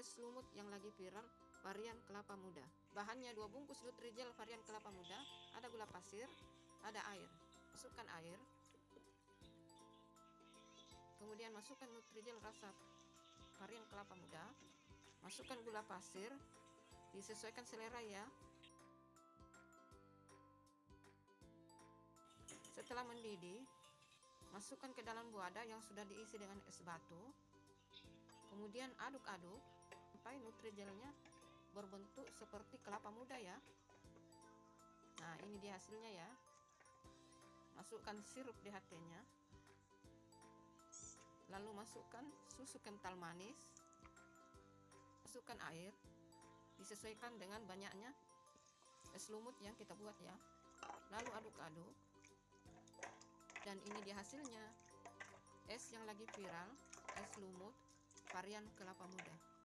es lumut yang lagi viral varian kelapa muda. Bahannya 2 bungkus Nutrijel varian kelapa muda, ada gula pasir, ada air. Masukkan air. Kemudian masukkan Nutrijel rasa varian kelapa muda. Masukkan gula pasir, disesuaikan selera ya. Setelah mendidih, masukkan ke dalam wadah yang sudah diisi dengan es batu. Kemudian aduk-aduk sampai Nutrijelnya berbentuk seperti kelapa muda ya. Nah, ini dia hasilnya ya. Masukkan sirup DHT-nya. Lalu masukkan susu kental manis. Masukkan air. Disesuaikan dengan banyaknya es lumut yang kita buat ya. Lalu aduk-aduk. Dan ini dia hasilnya. Es yang lagi viral, es lumut varian kelapa muda.